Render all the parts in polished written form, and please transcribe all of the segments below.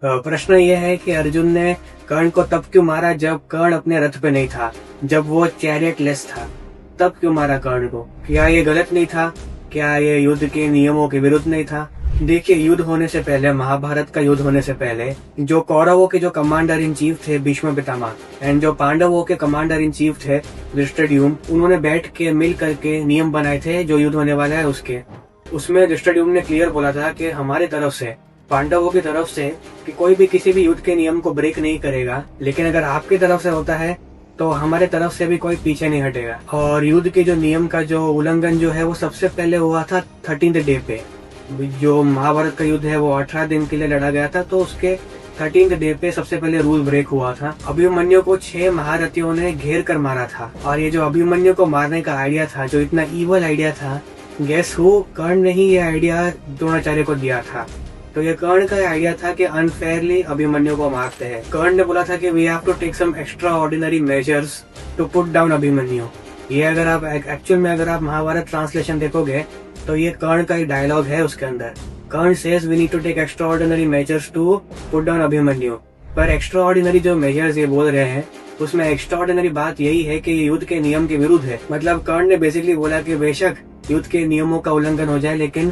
प्रश्न ये है कि अर्जुन ने कर्ण को तब क्यों मारा जब कर्ण अपने रथ पे नहीं था, जब वो चैरियट लेस था। तब क्यों मारा कर्ण को? क्या ये गलत नहीं था? क्या ये युद्ध के नियमों के विरुद्ध नहीं था? देखिए, युद्ध होने से पहले, महाभारत का युद्ध होने से पहले, जो कौरवों के जो कमांडर इन चीफ थे भीष्म पितामह, एंड जो पांडवों के कमांडर इन चीफ थे धृष्टद्युम्न, उन्होंने बैठ के मिल करके नियम बनाए थे जो युद्ध होने वाला है उसके। उसमें धृष्टद्युम्न ने क्लियर बोला था कि हमारी तरफ से, पांडवों की तरफ से, कि कोई भी किसी भी युद्ध के नियम को ब्रेक नहीं करेगा, लेकिन अगर आपकी तरफ से होता है तो हमारे तरफ से भी कोई पीछे नहीं हटेगा। और युद्ध के जो नियम का जो उल्लंघन जो है वो सबसे पहले हुआ था 13th डे पे। जो महाभारत का युद्ध है वो 18 दिन के लिए लड़ा गया था, तो उसके 13th डे पे सबसे पहले रूल ब्रेक हुआ था। अभिमन्यु को 6 महारथियों ने घेर कर मारा था, और ये जो अभिमन्यु को मारने का आइडिया था, जो इतना ईवल आइडिया था, गेस हु? कर्ण ने ही ये आइडिया द्रोणाचार्य को दिया था। तो ये कर्ण का आइडिया था कि अनफेयरली अभिमन्यु को मारते हैं। कर्ण ने बोला था कि we have to take some extra ordinary measures to put down Abhimanyu. ये अगर आप एक्चुअल में अगर आप महाभारत ट्रांसलेशन देखोगे तो ये कर्ण का ही डायलॉग है उसके अंदर। Karna says we need to take extra ordinary measures to put down Abhimanyu. पर एक्स्ट्रा ऑर्डिनरी जो मेजर्स ये बोल रहे हैं उसमें एक्स्ट्रा ऑर्डिनरी बात यही है कि ये युद्ध के नियम के विरुद्ध है। मतलब कर्ण ने बेसिकली बोला कि बेशक युद्ध के नियमों का उल्लंघन हो जाए, लेकिन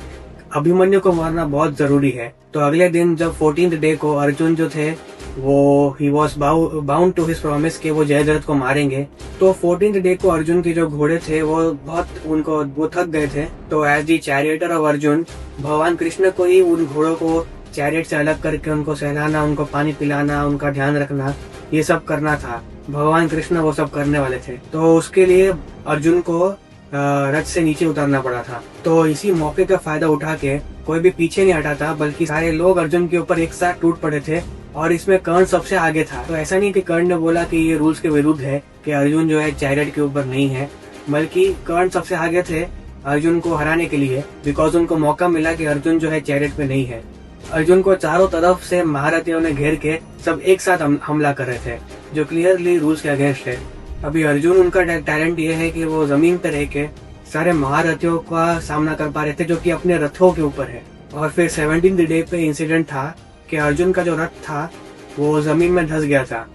अभिमन्यु को मारना बहुत जरूरी है। तो अगले दिन जब 14th डे को अर्जुन जो थे वो he was bound to his promise कि वो जयद्रथ को मारेंगे, तो 14th डे को अर्जुन के जो घोड़े थे वो वो थक गए थे। तो as the charioteer of Arjun, भगवान कृष्ण को ही उन घोड़ों को चैरियट से अलग करके उनको सहलाना, उनको पानी पिलाना, उनका ध्यान रखना, ये सब करना था। भगवान कृष्ण वो सब करने वाले थे, तो उसके लिए अर्जुन को रथ से नीचे उतारना पड़ा था। तो इसी मौके का फायदा उठा के कोई भी पीछे नहीं हटा था, बल्कि सारे लोग अर्जुन के ऊपर एक साथ टूट पड़े थे, और इसमें कर्ण सबसे आगे था। तो ऐसा नहीं कि कर्ण ने बोला कि ये रूल्स के विरुद्ध है कि अर्जुन जो है चैरियट के ऊपर नहीं है, बल्कि कर्ण सबसे आगे थे अर्जुन को हराने के लिए, बिकॉज उनको मौका मिला कि अर्जुन जो है चैरियट पे नहीं है। अर्जुन को चारों तरफ से महारथियों ने घेर के सब एक साथ हमला कर रहे थे, जो क्लियरली रूल्स के अगेंस्ट है। अभी अर्जुन, उनका टैलेंट ये है कि वो जमीन पे रह के सारे महारथियों का सामना कर पा रहे थे जो कि अपने रथों के ऊपर है। और फिर 17th डे पे इंसिडेंट था कि अर्जुन का जो रथ था वो जमीन में धंस गया था।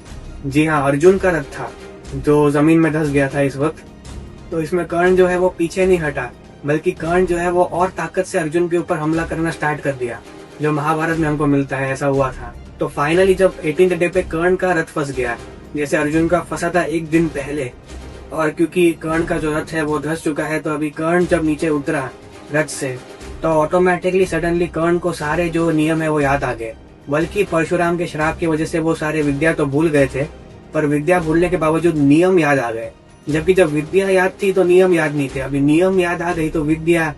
जी हाँ, अर्जुन का रथ था जो जमीन में धंस गया था इस वक्त। तो इसमें कर्ण जो है वो पीछे नहीं हटा, बल्कि कर्ण जो है वो और ताकत से अर्जुन के ऊपर हमला करना स्टार्ट कर दिया, जो महाभारत में हमको मिलता है, ऐसा हुआ था। तो फाइनली जब 18th डे पे कर्ण का रथ फंस गया, जैसे अर्जुन का फंसा था एक दिन पहले, और क्योंकि कर्ण का जो रथ है वो धंस चुका है, तो अभी कर्ण जब नीचे उतरा रथ से, तो ऑटोमेटिकली सडनली कर्ण को सारे जो नियम है वो याद आ गए। बल्कि परशुराम के श्राप की वजह से वो सारे विद्या तो भूल गए थे, पर विद्या भूलने के बावजूद नियम याद आ गए। जबकि जब विद्या याद थी तो नियम याद नहीं थे, अभी नियम याद आ गई तो विद्या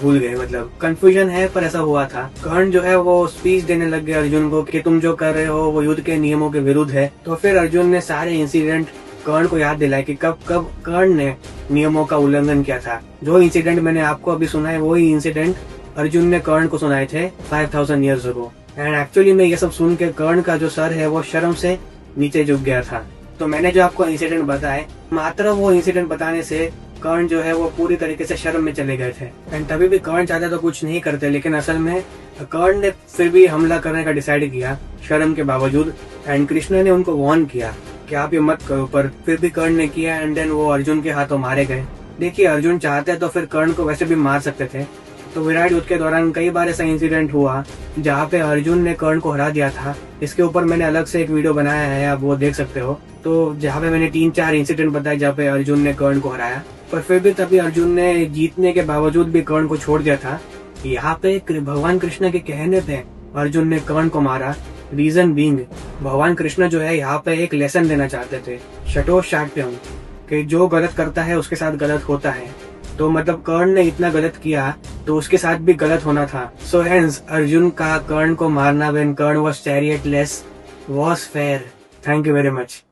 भूल गए। मतलब कंफ्यूजन है, पर ऐसा हुआ था। कर्ण जो है वो स्पीच देने लग गए अर्जुन को कि तुम जो कर रहे हो वो युद्ध के नियमों के विरुद्ध है। तो फिर अर्जुन ने सारे इंसिडेंट कर्ण को याद दिलाए कि कब कब कर्ण ने नियमों का उल्लंघन किया था। जो इंसिडेंट मैंने आपको अभी सुनाए वही इंसिडेंट अर्जुन ने कर्ण को सुनाए थे 5000 ईयर्स अगो। एंड एक्चुअली में ये सब सुन के कर्ण का जो सर है वो शर्म से नीचे झुक गया था। तो मैंने जो आपको इंसिडेंट बताए, मात्र वो इंसिडेंट बताने से कर्ण जो है वो पूरी तरीके से शर्म में चले गए थे। एंड तभी भी कर्ण चाहते तो कुछ नहीं करते, लेकिन असल में कर्ण ने फिर भी हमला करने का डिसाइड किया शर्म के बावजूद। एंड कृष्ण ने उनको वार्न किया कि आप ये मत करो, पर फिर भी कर्ण ने किया। एंड देन वो अर्जुन के हाथों मारे गए। देखिए, अर्जुन चाहते तो फिर कर्ण को वैसे भी मार सकते थे। तो विराट युद्ध के दौरान कई बार ऐसा इंसिडेंट हुआ जहाँ पे अर्जुन ने कर्ण को हरा दिया था। इसके ऊपर मैंने अलग से एक वीडियो बनाया है, आप वो देख सकते हो। तो जहाँ पे मैंने 3-4 इंसिडेंट बताए जहाँ पे अर्जुन ने कर्ण को हराया, पर फिर भी तभी अर्जुन ने जीतने के बावजूद भी कर्ण को छोड़ दिया था। यहाँ पे भगवान कृष्ण के कहने पे अर्जुन ने कर्ण को मारा। रीजन बीइंग, भगवान कृष्ण जो है यहाँ पे एक लेसन देना चाहते थे, शटोशाट्यम, कि जो गलत करता है उसके साथ गलत होता है। तो मतलब कर्ण ने इतना गलत किया तो उसके साथ भी गलत होना था। सो हेंस अर्जुन का कर्ण को मारना when Karna was chariotless was fair. Thank you very much.